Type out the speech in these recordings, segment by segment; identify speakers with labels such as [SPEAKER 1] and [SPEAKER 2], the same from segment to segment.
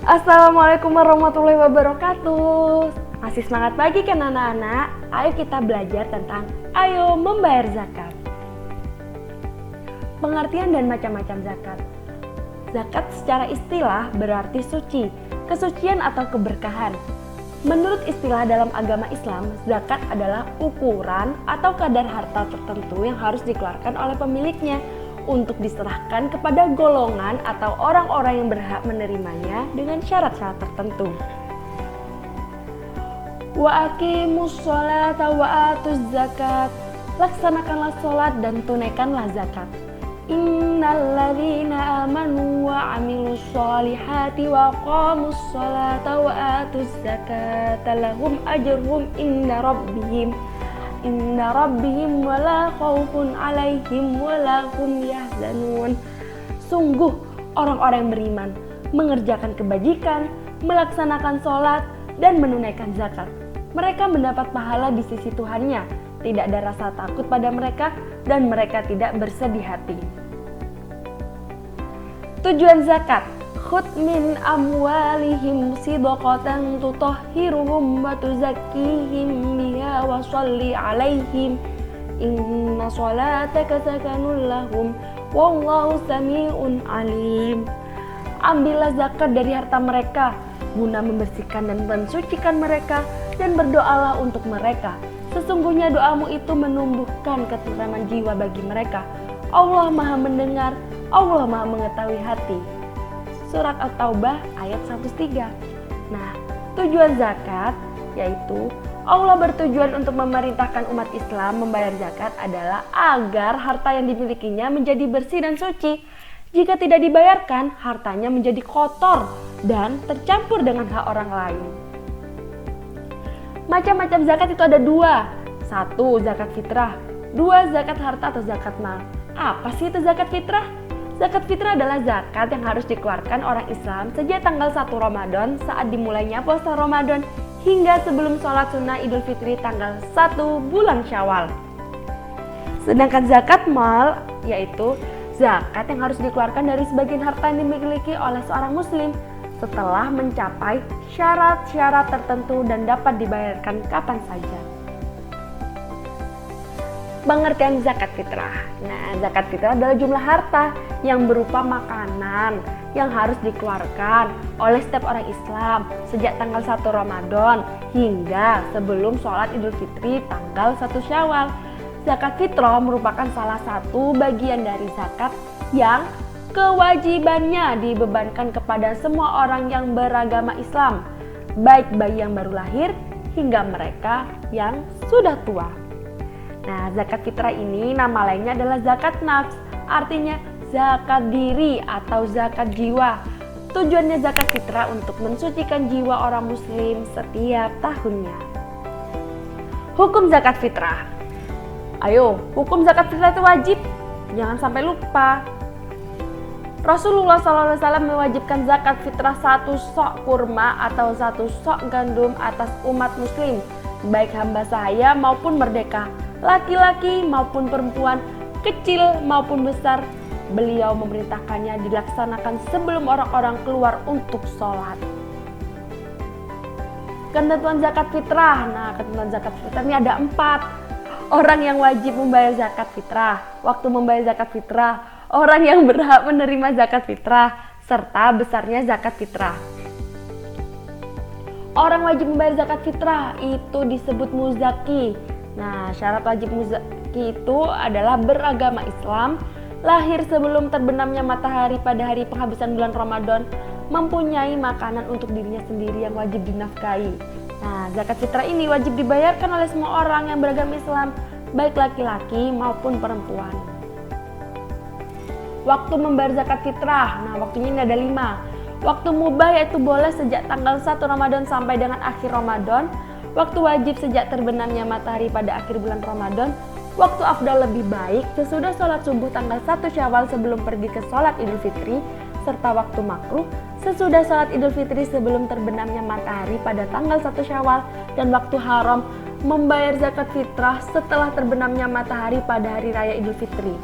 [SPEAKER 1] Assalamualaikum warahmatullahi wabarakatuh. Masih semangat pagi kan anak-anak? Ayo kita belajar tentang ayo membayar zakat. Pengertian dan macam-macam zakat. Zakat secara istilah berarti suci, kesucian atau keberkahan. Menurut istilah dalam agama Islam, zakat adalah ukuran atau kadar harta tertentu yang harus dikeluarkan oleh pemiliknya untuk diserahkan kepada golongan atau orang-orang yang berhak menerimanya dengan syarat-syarat tertentu. Wa aqimus sholata wa atuz zakat. Laksanakanlah sholat dan tunaikanlah zakat. Innalladzina amanu wa amilus sholihati wa aqamus sholata wa atuz zakata lahum ajruhum inda rabbihim wala khaufun alaihim wala hum yahzanun. Sungguh orang-orang yang beriman mengerjakan kebajikan, melaksanakan sholat dan menunaikan zakat. Mereka mendapat pahala di sisi Tuhannya, tidak ada rasa takut pada mereka dan mereka tidak bersedih hati. Tujuan zakat: khudh min amwalihim shidqatan tutahhiruhum wa tuzakkihim biha wa sholli alaihim inna sholataka sakanun lahum wallahu sami'un alim. Ambillah zakat dari harta mereka guna membersihkan dan mensucikan mereka, dan berdoalah untuk mereka. Sesungguhnya doamu itu menumbuhkan ketentraman jiwa bagi mereka. Allah Maha mendengar, Allah Maha mengetahui hati. Surat At-Taubah ayat 103. Nah, tujuan zakat yaitu Allah bertujuan untuk memerintahkan umat Islam membayar zakat adalah agar harta yang dimilikinya menjadi bersih dan suci. Jika tidak dibayarkan, hartanya menjadi kotor dan tercampur dengan hak orang lain. Macam-macam zakat itu ada dua. 1. Zakat fitrah. 2. Zakat harta atau zakat mal. Apa sih itu zakat fitrah? Zakat fitrah adalah zakat yang harus dikeluarkan orang Islam sejak tanggal 1 Ramadan saat dimulainya puasa Ramadan hingga sebelum sholat sunnah Idul Fitri tanggal 1 bulan Syawal. Sedangkan zakat mal yaitu zakat yang harus dikeluarkan dari sebagian harta yang dimiliki oleh seorang muslim setelah mencapai syarat-syarat tertentu dan dapat dibayarkan kapan saja. Pengertian zakat fitrah. Nah, zakat fitrah adalah jumlah harta yang berupa makanan yang harus dikeluarkan oleh setiap orang Islam sejak tanggal 1 Ramadan hingga sebelum sholat Idul Fitri tanggal 1 Syawal. Zakat fitrah merupakan salah satu bagian dari zakat yang kewajibannya dibebankan kepada semua orang yang beragama Islam, baik bayi yang baru lahir hingga mereka yang sudah tua. Nah, zakat fitrah ini nama lainnya adalah zakat nafs, artinya zakat diri atau zakat jiwa. Tujuannya zakat fitrah untuk mensucikan jiwa orang muslim setiap tahunnya. Hukum zakat fitrah. Ayo, hukum zakat fitrah itu wajib, jangan sampai lupa. Rasulullah SAW mewajibkan zakat fitrah 1 sok kurma atau 1 sok gandum atas umat muslim, baik hamba sahaya maupun merdeka, laki-laki maupun perempuan, kecil maupun besar. Beliau memerintahkannya dilaksanakan sebelum orang-orang keluar untuk sholat. Ketentuan zakat fitrah. Nah, ketentuan zakat fitrah ini ada 4. Orang yang wajib membayar zakat fitrah, waktu membayar zakat fitrah, orang yang berhak menerima zakat fitrah, serta besarnya zakat fitrah. Orang wajib membayar zakat fitrah itu disebut muzaki. Nah, syarat wajib muzaki itu adalah beragama Islam, lahir sebelum terbenamnya matahari pada hari penghabisan bulan Ramadan, mempunyai makanan untuk dirinya sendiri yang wajib dinafkahi. Nah, zakat fitrah ini wajib dibayarkan oleh semua orang yang beragama Islam, baik laki-laki maupun perempuan. Waktu membayar zakat fitrah, nah waktunya ini ada 5. Waktu mubah yaitu boleh sejak tanggal 1 Ramadan sampai dengan akhir Ramadan. Waktu wajib sejak terbenamnya matahari pada akhir bulan Ramadan. Waktu afdal lebih baik sesudah sholat subuh tanggal 1 Syawal sebelum pergi ke sholat Idul Fitri, serta waktu makruh sesudah sholat Idul Fitri sebelum terbenamnya matahari pada tanggal 1 Syawal, dan waktu haram membayar zakat fitrah setelah terbenamnya matahari pada hari raya Idul Fitri.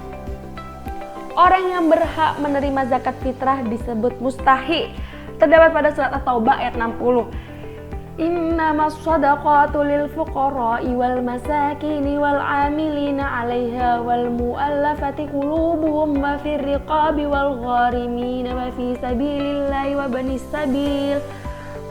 [SPEAKER 1] Orang yang berhak menerima zakat fitrah disebut mustahiq. Terdapat pada surat At-Taubah ayat 60. Innamas shadaqatu lil fuqara'i wal masakini wal 'amilina 'alaiha wal mu'allafati qulubuhum wa fir riqabi wal gharimina wa fi sabilillahi wa banis sabil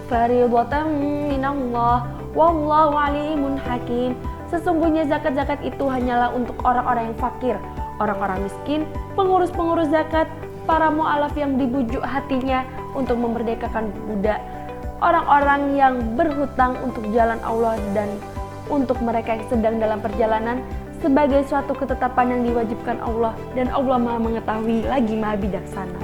[SPEAKER 1] fariidatan minallah wallahu 'alimun hakim. Sesungguhnya zakat-zakat itu hanyalah untuk orang-orang yang fakir, orang-orang miskin, pengurus-pengurus zakat, para mu'alaf yang dibujuk hatinya untuk memerdekakan budak, orang-orang yang berhutang untuk jalan Allah, dan untuk mereka yang sedang dalam perjalanan sebagai suatu ketetapan yang diwajibkan Allah, dan Allah Maha mengetahui lagi Maha bijaksana.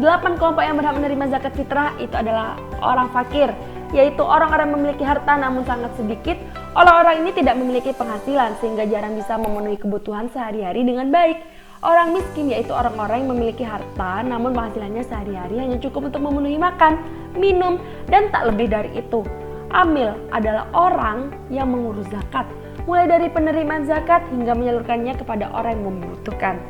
[SPEAKER 1] 8 kelompok yang berhak menerima zakat fitrah itu adalah orang fakir, yaitu orang-orang yang memiliki harta namun sangat sedikit. Orang-orang ini tidak memiliki penghasilan sehingga jarang bisa memenuhi kebutuhan sehari-hari dengan baik. Orang miskin yaitu orang-orang yang memiliki harta namun penghasilannya sehari-hari hanya cukup untuk memenuhi makan, minum, dan tak lebih dari itu. Amil adalah orang yang mengurus zakat, mulai dari penerimaan zakat hingga menyalurkannya kepada orang yang membutuhkan.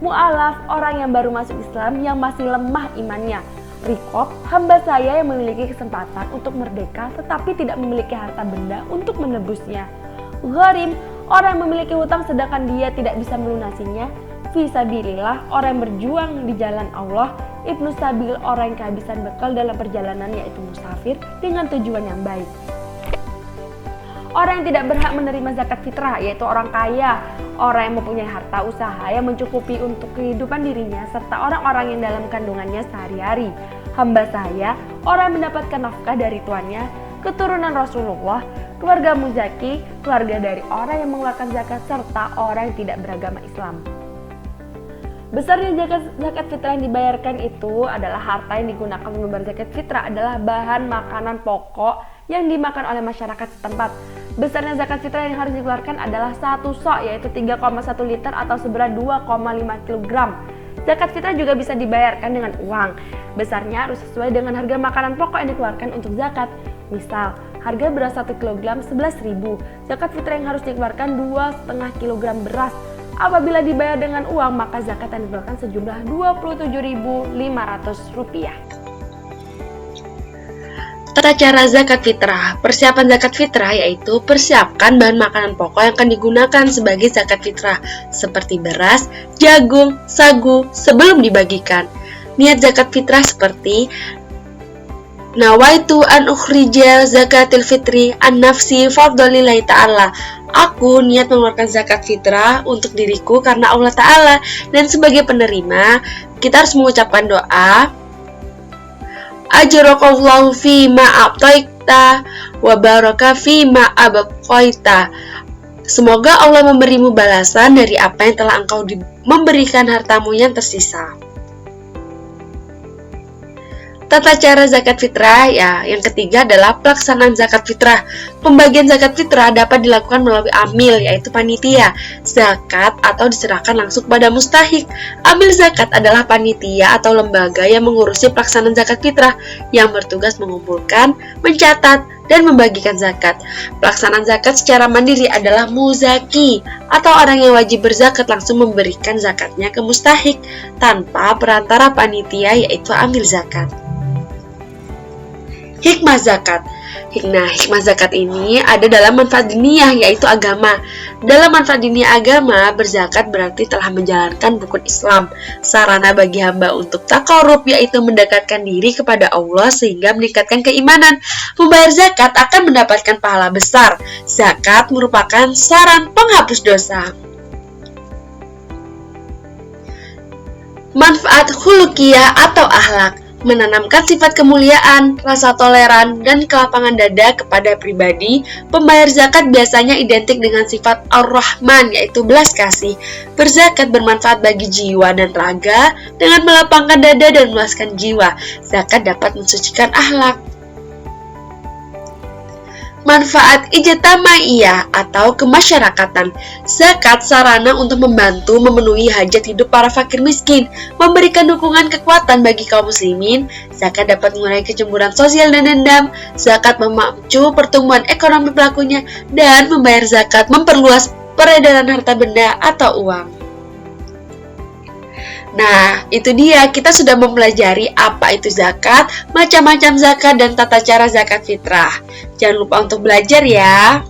[SPEAKER 1] Mu'alaf, orang yang baru masuk Islam yang masih lemah imannya. Riqab, hamba saya yang memiliki kesempatan untuk merdeka tetapi tidak memiliki harta benda untuk menebusnya. Gharim, orang yang memiliki hutang sedangkan dia tidak bisa melunasinya. Fisabilillah, orang yang berjuang di jalan Allah. Ibnu Sabil, orang yang kehabisan bekal dalam perjalanan yaitu musafir dengan tujuan yang baik. Orang yang tidak berhak menerima zakat fitrah yaitu orang kaya, orang yang mempunyai harta usaha yang mencukupi untuk kehidupan dirinya, serta orang-orang yang dalam kandungannya sehari-hari. Hamba saya, orang yang mendapatkan nafkah dari tuannya, keturunan Rasulullah, keluarga muzaki, keluarga dari orang yang mengeluarkan zakat, serta orang yang tidak beragama Islam. Besarnya zakat fitrah yang dibayarkan itu adalah harta yang digunakan untuk membayar zakat fitrah adalah bahan makanan pokok yang dimakan oleh masyarakat setempat. Besarnya zakat fitrah yang harus dikeluarkan adalah 1 sok yaitu 3,1 liter atau seberat 2,5 kg. Zakat fitrah juga bisa dibayarkan dengan uang. Besarnya harus sesuai dengan harga makanan pokok yang dikeluarkan untuk zakat. Misal, harga beras 1 kg 11.000. Zakat fitrah yang harus dikeluarkan 2,5 kg beras. Apabila dibayar dengan uang, maka zakat yang dikeluarkan sejumlah Rp27.500.
[SPEAKER 2] Tata cara zakat fitrah. Persiapan zakat fitrah yaitu persiapkan bahan makanan pokok yang akan digunakan sebagai zakat fitrah seperti beras, jagung, sagu sebelum dibagikan. Niat zakat fitrah seperti nawaitu an ukhrijal zakatil fitri an nafsi fardholillahi ta'ala. Aku niat mengeluarkan zakat fitrah untuk diriku karena Allah Ta'ala. Dan sebagai penerima, kita harus mengucapkan doa ajrokallahu fima a'taita wa baraka fima abqaita. Semoga Allah memberimu balasan dari apa yang telah engkau memberikan hartamu yang tersisa. Tata cara zakat fitrah yang ketiga adalah pelaksanaan zakat fitrah. Pembagian zakat fitrah dapat dilakukan melalui amil yaitu panitia zakat atau diserahkan langsung kepada mustahik. Amil zakat adalah panitia atau lembaga yang mengurusi pelaksanaan zakat fitrah yang bertugas mengumpulkan, mencatat, dan membagikan zakat. Pelaksanaan zakat secara mandiri adalah muzaki atau orang yang wajib berzakat langsung memberikan zakatnya ke mustahik tanpa perantara panitia yaitu amil zakat. Hikmah zakat. Hikmah zakat ini ada dalam manfaat diniyah yaitu agama. Dalam manfaat diniyah agama, berzakat berarti telah menjalankan rukun Islam. Sarana bagi hamba untuk taqarrub yaitu mendekatkan diri kepada Allah sehingga meningkatkan keimanan. Membayar zakat akan mendapatkan pahala besar. Zakat merupakan saran penghapus dosa. Manfaat khuluqiyah atau akhlak. Menanamkan sifat kemuliaan, rasa toleran, dan kelapangan dada kepada pribadi. Pembayar zakat biasanya identik dengan sifat Ar-Rahman yaitu belas kasih. Berzakat bermanfaat bagi jiwa dan raga dengan melapangkan dada dan meluaskan jiwa. Zakat dapat mensucikan akhlak. Manfaat ijtamaiyah atau kemasyarakatan. Zakat sarana untuk membantu memenuhi hajat hidup para fakir miskin, memberikan dukungan kekuatan bagi kaum muslimin. Zakat dapat mengurangi kecemburuan sosial dan dendam. Zakat memacu pertumbuhan ekonomi pelakunya, dan membayar zakat memperluas peredaran harta benda atau uang. Nah, itu dia, kita sudah mempelajari apa itu zakat, macam-macam zakat, dan tata cara zakat fitrah. Jangan lupa untuk belajar ya.